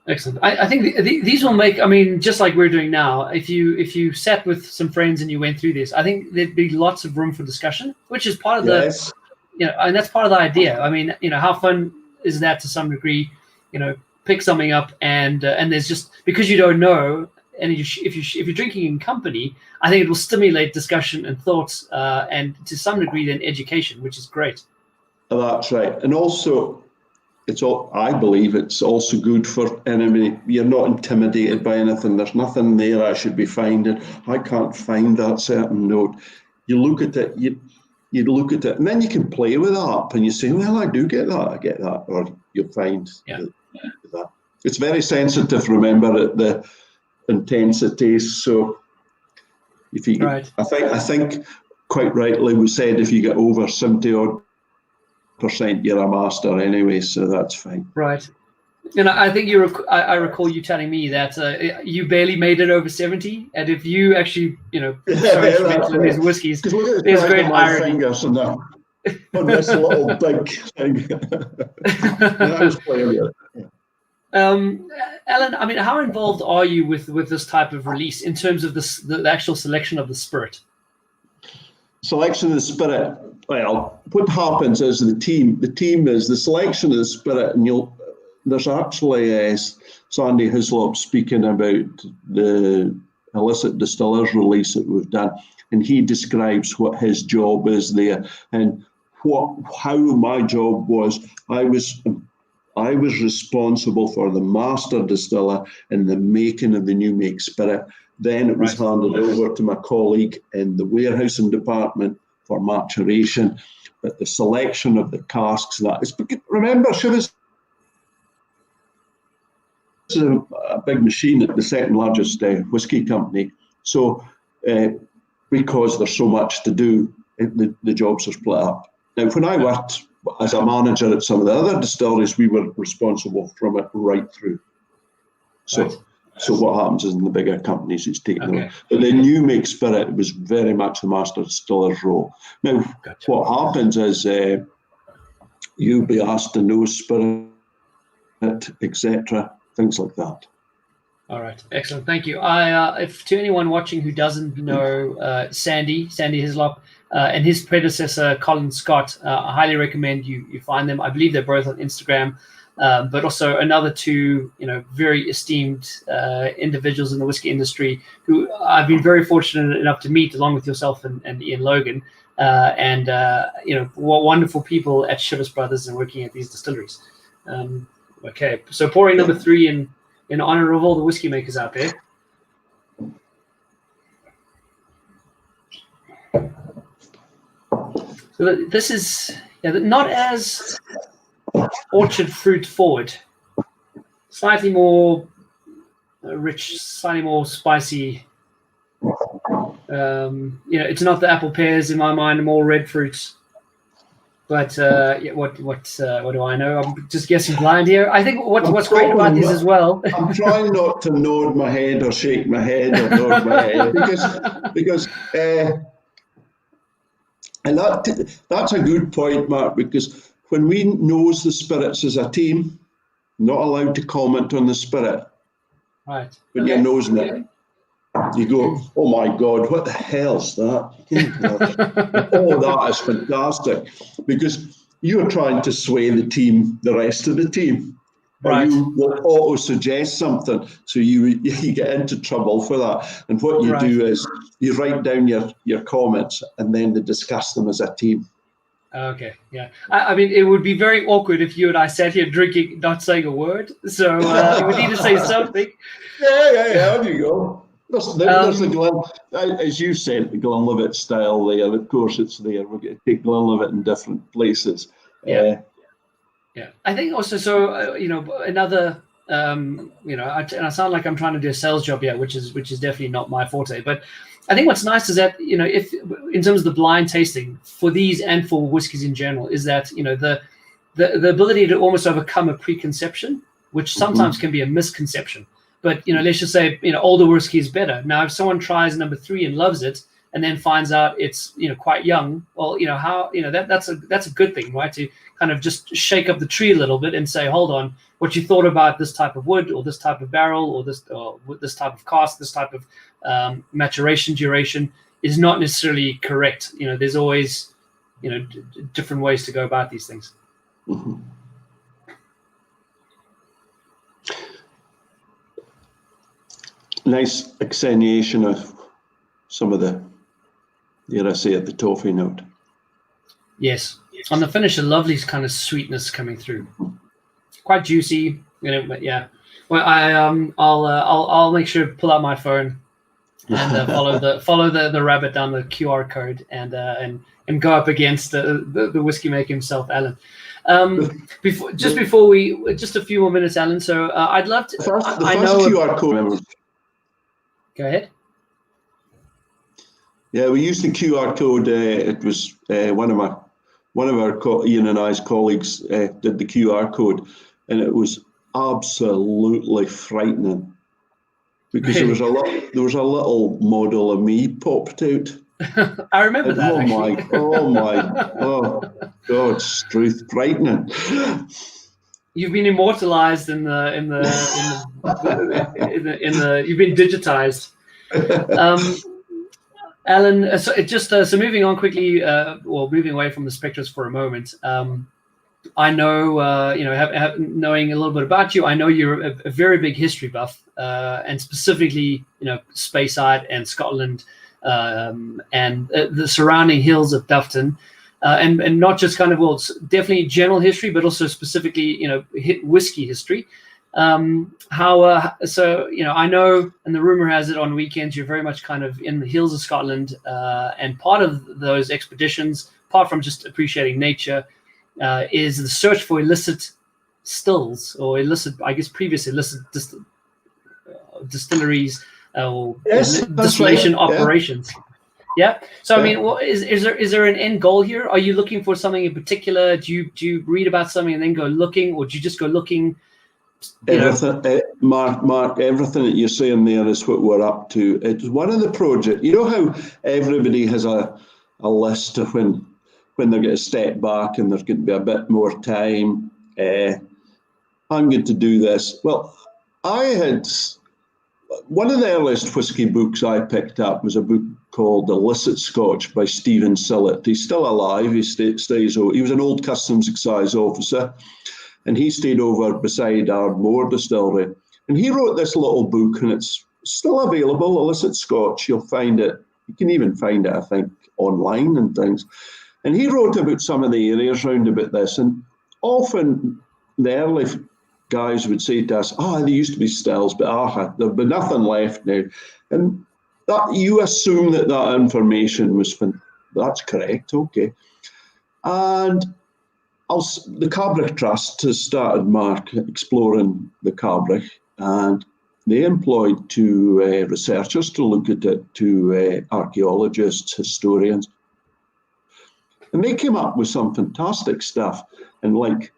Excellent. I think these will make. I mean, just like we're doing now. If you sat with some friends and you went through this, I think there'd be lots of room for discussion, which is part of yes. And that's part of the idea. I mean, how fun is that to some degree? Pick something up and there's just, because you don't know, and if you're drinking in company, I think it will stimulate discussion and thoughts, and to some degree then education, which is great. That's right, and also. I believe it's also good for enemy. You're not intimidated by anything. There's nothing there I should be finding. I can't find that certain note. You look at it, you look at it, and then you can play with that, and you say, well, I do get that, I get that, or you'll find that. It's very sensitive, remember, at the intensities. So if you, right. I think quite rightly we said if you get over 70% you're a master anyway, so that's fine. Right. And I think I recall you telling me that you barely made it over 70, and if you actually, so instrumental in these whiskies, there's great irony. Fingers and that. On this little big thing. I was playing with it. Alan, I mean, how involved are you with this type of release in terms of the actual selection of the spirit? Selection of the spirit. Well, what happens is the team is the selection of the spirit, and there's actually Sandy Hislop speaking about the illicit distillers release that we've done, and he describes what his job is there and how my job was. I was responsible for the master distiller and the making of the new make spirit. Then it was handed over to my colleague in the warehousing department for maturation, but the selection of the casks, that is, remember, Chivas is a big machine at the second largest whisky company. So because there's so much to do, the jobs are split up. Now, when I worked as a manager at some of the other distilleries, we were responsible from it right through. So what happens is in the bigger companies, it's taken over. But the new make spirit was very much the master distiller's role. Now, what happens is you'll be asked to know spirit, etc., things like that. All right, excellent, thank you. If to anyone watching who doesn't know Sandy Hislop and his predecessor Colin Scott, I highly recommend you find them. I believe they're both on Instagram. But also another two, very esteemed individuals in the whiskey industry who I've been very fortunate enough to meet, along with yourself and Ian Logan, and wonderful people at Chivas Brothers and working at these distilleries. Okay, so pouring number 3 in honor of all the whiskey makers out there. So this is not as orchard fruit forward, slightly more rich, slightly more spicy. It's not the apple pears in my mind, more red fruits. But what do I know? I'm just guessing blind here. I think what's great about this as well. I'm trying not to nod my head or shake my head or nod my head because and that's a good point, Mark, because when we nose the spirits as a team, not allowed to comment on the spirit. Right. When you're nosing it, you go, oh my God, what the hell's that? Oh, that is fantastic. Because you're trying to sway the rest of the team. Right. Or you will auto-suggest something, so you get into trouble for that. And what you do is you write down your comments and then they discuss them as a team. Okay, yeah. I mean, it would be very awkward if you and I sat here drinking, not saying a word. So we need to say something. Yeah. There you go. There's the Glen, as you said, the Glenlivet style there. Of course, it's there. We're going to take Glenlivet in different places. Yeah. I think also, so another, and I sound like I'm trying to do a sales job here, which is definitely not my forte. But I think what's nice is that, if in terms of the blind tasting for these and for whiskeys in general, is that the ability to almost overcome a preconception, which sometimes can be a misconception. But let's just say older whiskey is better. Now, if someone tries number 3 and loves it, and then finds out it's quite young, well, that's a good thing, right? To kind of just shake up the tree a little bit and say, hold on, what you thought about this type of wood or this type of barrel or this type of cask, this type of maturation duration is not necessarily correct. There's always different ways to go about these things. Mm-hmm. Nice accentuation of some of the, dare I say it, the toffee note. Yes. On the finish, a lovely kind of sweetness coming through. Quite juicy, but yeah. Well, I'll make sure to pull out my phone and follow the rabbit down the QR code and go up against the whiskey maker himself, Alan. Just a few more minutes, Alan. So I'd love to. The first QR code. Remember. Go ahead. Yeah, we used the QR code. It was one of our Ian and I's colleagues did the QR code, and it was absolutely frightening because there was a little model of me popped out. I remember that. Oh God, truth frightening. You've been immortalized in the you've been digitized. Alan, so moving on quickly, moving away from the Spectras for a moment. I know, knowing a little bit about you, I know you're a very big history buff, and specifically, Speyside and Scotland, and the surrounding hills of Dufton. And not just kind of, definitely general history, but also specifically, whiskey history. I know, and the rumor has it on weekends, you're very much kind of in the hills of Scotland. And part of those expeditions, apart from just appreciating nature, is the search for illicit stills or previous illicit distilleries or distillation operations. Yeah. So, I mean, is there an end goal here? Are you looking for something in particular? Do you read about something and then go looking, or do you just go looking? Everything, Mark, everything that you're saying there is what we're up to. It's one of the projects. You know how everybody has a list of when they're going to step back and there's going to be a bit more time. I'm going to do this. Well, I had one of the earliest whiskey books I picked up was a book called Illicit Scotch by Stephen Sillett. He's still alive. He was an old customs excise officer, and he stayed over beside Ardmore Distillery. And he wrote this little book, and it's still available, Illicit Scotch. You'll find it. You can even find it, I think, online and things. And he wrote about some of the areas round about this. And often the early guys would say to us, there used to be stills, but there'll be nothing left now. And that you assume that information was that's correct, okay. And the Cabrach Trust has started, Mark, exploring the Cabrach, and they employed 2 researchers to look at it, 2 archaeologists, historians. And they came up with some fantastic stuff. And like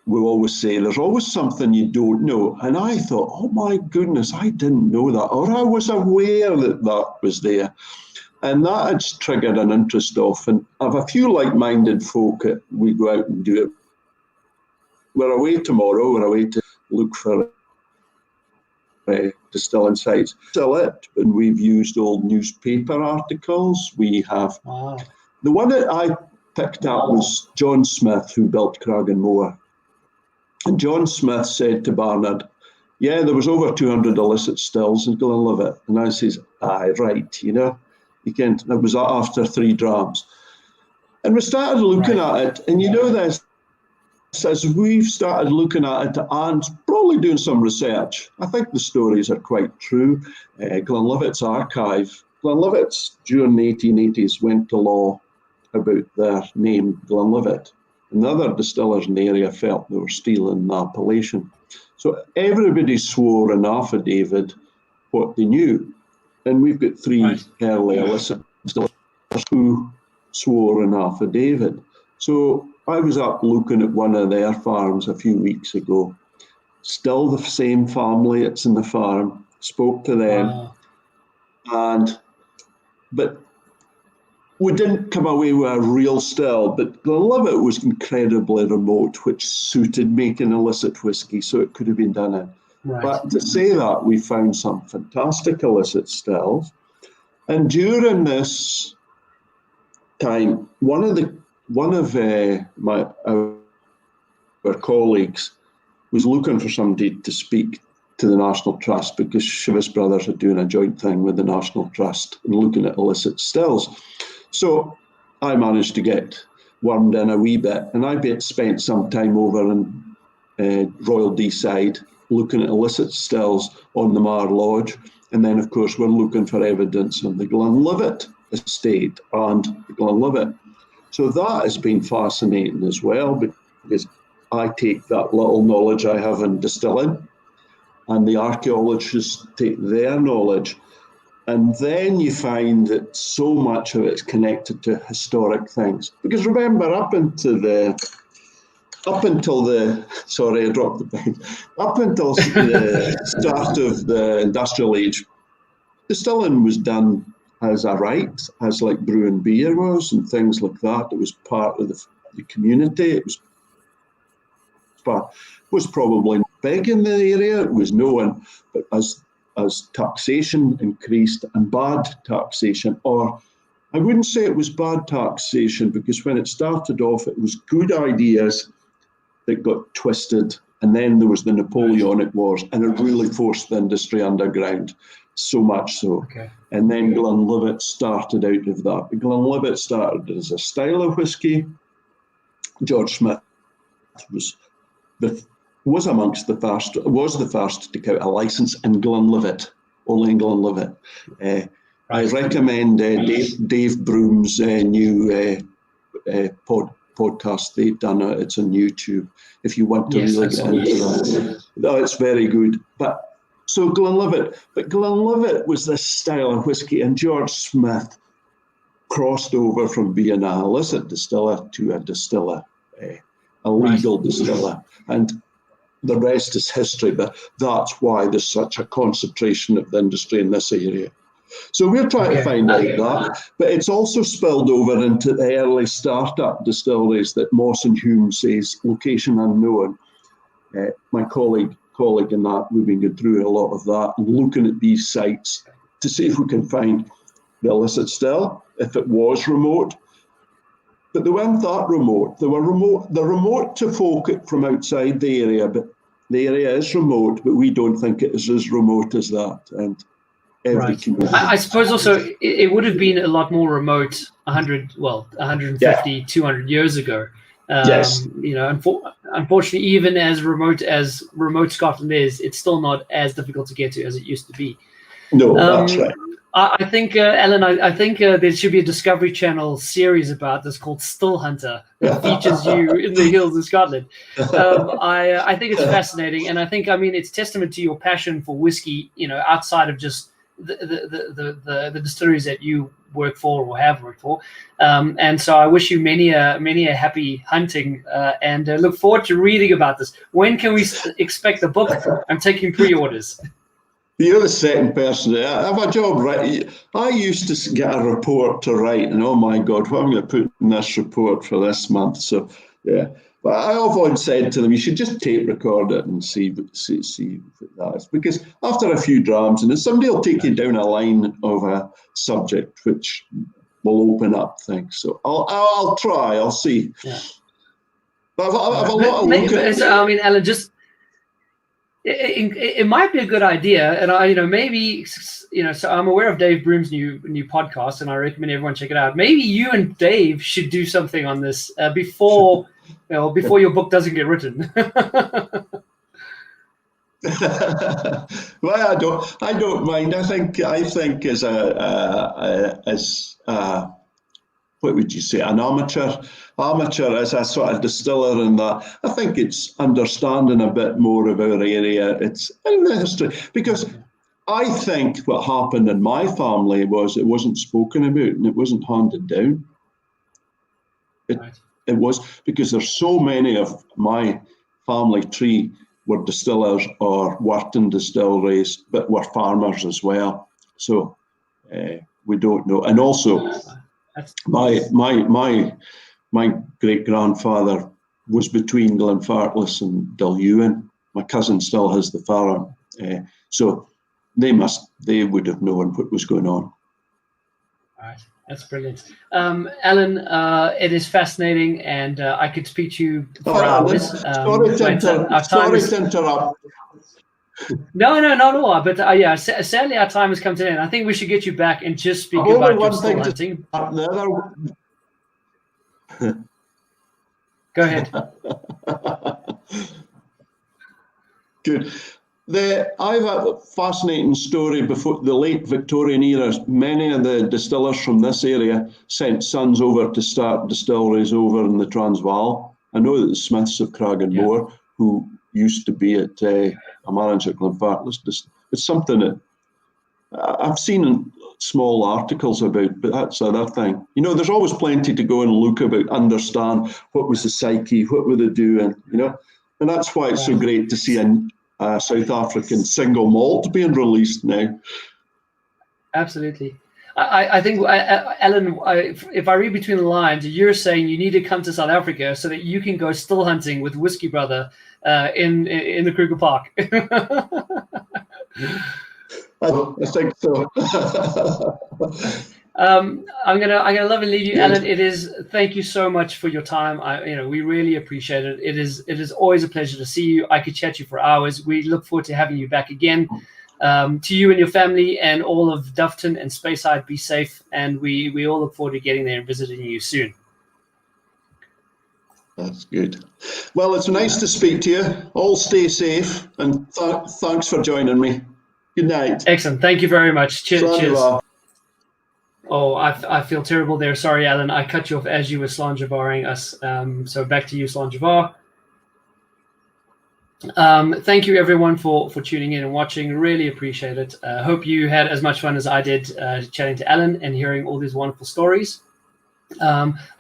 we always say, there's always something you don't know. And I thought, oh my goodness, I didn't know that. Or I was aware that was there. And that had triggered an interest off. And I have a few like-minded folk that we go out and do it. We're away tomorrow. We're away to look for distilling sites. Still it, and we've used old newspaper articles. We have the one that I picked up was John Smith, who built Cragganmore. And John Smith said to Barnard, yeah, there was over 200 illicit stills in Glenlivet. And I says, aye, right, you can't, it was after 3 drams. And we started looking at it, and you know this, as we've started looking at it and probably doing some research, I think the stories are quite true. Glenlivet's archive, Glenlivet's during the 1880s went to law about their name, Glenlivet. And the other distillers in the area felt they were stealing the appellation. So everybody swore an affidavit what they knew. And we've got three early illicit distillers who swore an affidavit. So I was up looking at one of their farms a few weeks ago. Still the same family, it's in the farm. Spoke to them. Wow. But we didn't come away with a real still, but Glenlivet was incredibly remote, which suited making illicit whiskey, so it could have been done in. Right. But to say that, we found some fantastic illicit stills. And during this time, one of our colleagues was looking for somebody to speak to the National Trust because Chivas Brothers are doing a joint thing with the National Trust and looking at illicit stills. So I managed to get wormed in a wee bit, and I spent some time over in Royal Deeside looking at illicit stills on the Mar Lodge. And then, of course, we're looking for evidence on the Glenlivet estate and the Glenlivet. So that has been fascinating as well, because I take that little knowledge I have in distilling, and the archaeologists take their knowledge. And then you find that so much of it's connected to historic things. Because remember, up until the sorry, I dropped the pen. Up until the start of the industrial age, distilling was done as a right, as like brewing beer was and things like that. It was part of the community. It was probably big in the area. It was known, but as taxation increased and bad taxation, or I wouldn't say it was bad taxation, because when it started off, it was good ideas that got twisted, and then there was the Napoleonic Wars, and it really forced the industry underground, so much so. Okay. And then Glenlivet started out of that. But Glenlivet started as a style of whiskey. George Smith was the first to take out a license in Glenlivet, only in Glenlivet. I recommend Dave Broom's new podcast they've done. It's on YouTube if you want to really get into that. No, it's very good. So Glenlivet was this style of whiskey, and George Smith crossed over from being an illicit distiller to a distiller, a legal distiller, and the rest is history. But that's why there's such a concentration of the industry in this area. So we're trying to find out that, but it's also spilled over into the early startup distilleries that Moss and Hume says location unknown. My colleague in that, we've been going through a lot of that and looking at these sites to see if we can find the illicit still, if it was remote. But they weren't that remote. They were remote. They're remote to folk from outside the area, but the area is remote, but we don't think it is as remote as that. And I suppose also it would have been a lot more remote 150, 200 years ago. Yes. You know, unfortunately, even as remote Scotland is, it's still not as difficult to get to as it used to be. No, that's right. I think, Alan, I think there should be a Discovery Channel series about this called Still Hunter that features you in the hills of Scotland. I think it's fascinating, and I think, it's testament to your passion for whiskey, outside of just the distilleries that you work for or have worked for. And so I wish you many a happy hunting, and look forward to reading about this. When can we expect the book? I'm taking pre-orders. You're the second person. I have a job, right? I used to get a report to write, and oh my God, what am I going to put in this report for this month? So, yeah. But I often said to them, you should just tape record it and see what that is. Because after a few drams, and somebody will take you down a line of a subject which will open up things. So I'll try, I'll see. Yeah. But I've a lot of look at... Alan, just... it might be a good idea, and maybe so I'm aware of Dave Broom's new podcast, and I recommend everyone check it out. Maybe you and Dave should do something on this before your book doesn't get written. Well, I don't mind. I think as what would you say, an amateur as a sort of distiller, and that I think it's understanding a bit more of our area. It's in the history, because I think what happened in my family was it wasn't spoken about and it wasn't handed down. It was because there's so many of my family tree were distillers or worked in distilleries, but were farmers as well. So we don't know. And also, my great grandfather was between Glenfarclas and Dilewin. My cousin still has the farm, so they would have known what was going on. All right, that's brilliant, Alan. It is fascinating, and I could speak to you for hours. Sorry to interrupt. No, not at all. But sadly, our time has come to an end. I think we should get you back and just speak about your still hunting. Go ahead. Good. I have a fascinating story. Before the late Victorian era, many of the distillers from this area sent sons over to start distilleries over in the Transvaal. I know that the Smiths of Cragganmore, who used to be at a manager at Glenfarclas, it's something that I've seen small articles about, but that's the other thing. There's always plenty to go and look about, understand what was the psyche, what were they doing, and that's why it's so great to see a South African single malt being released now. Absolutely. I think, Alan, if I read between the lines, you're saying you need to come to South Africa so that you can go still hunting with Whisky Brother in the Kruger Park. I think so. I'm gonna love and leave you, Alan. Thank you so much for your time. We really appreciate it. It is always a pleasure to see you. I could chat you for hours. We look forward to having you back again. To you and your family and all of Dufton and Speyside, be safe, and we all look forward to getting there and visiting you soon. That's good. Well, it's nice to speak to you. All stay safe, and thanks for joining me. Good night. Excellent. Thank you very much. Cheers. Oh, I feel terrible there. Sorry, Alan. I cut you off as you were slanjavaring us. So back to you, Slanjavar. Thank you, everyone, for tuning in and watching. Really appreciate it. Hope you had as much fun as I did chatting to Alan and hearing all these wonderful stories.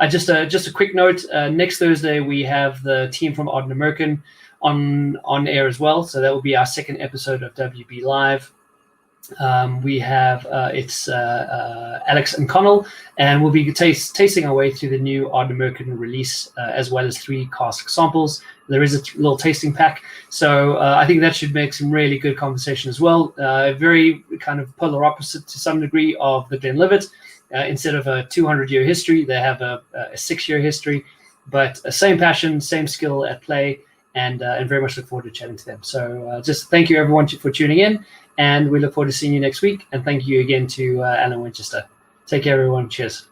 Just a quick note. Next Thursday, we have the team from Odd and American on air as well. So that will be our second episode of WB Live. We have it's Alex and Connell, and we'll be tasting our way through the new Odd American release, as well as 3 cask samples. There is a little tasting pack, so I think that should make some really good conversation as well. Very kind of polar opposite to some degree of the Glenlivet. Instead of a 200-year history, they have a 6-year history, but same passion, same skill at play, and very much look forward to chatting to them. So just thank you, everyone, for tuning in. And we look forward to seeing you next week. And thank you again to Alan Winchester. Take care, everyone. Cheers.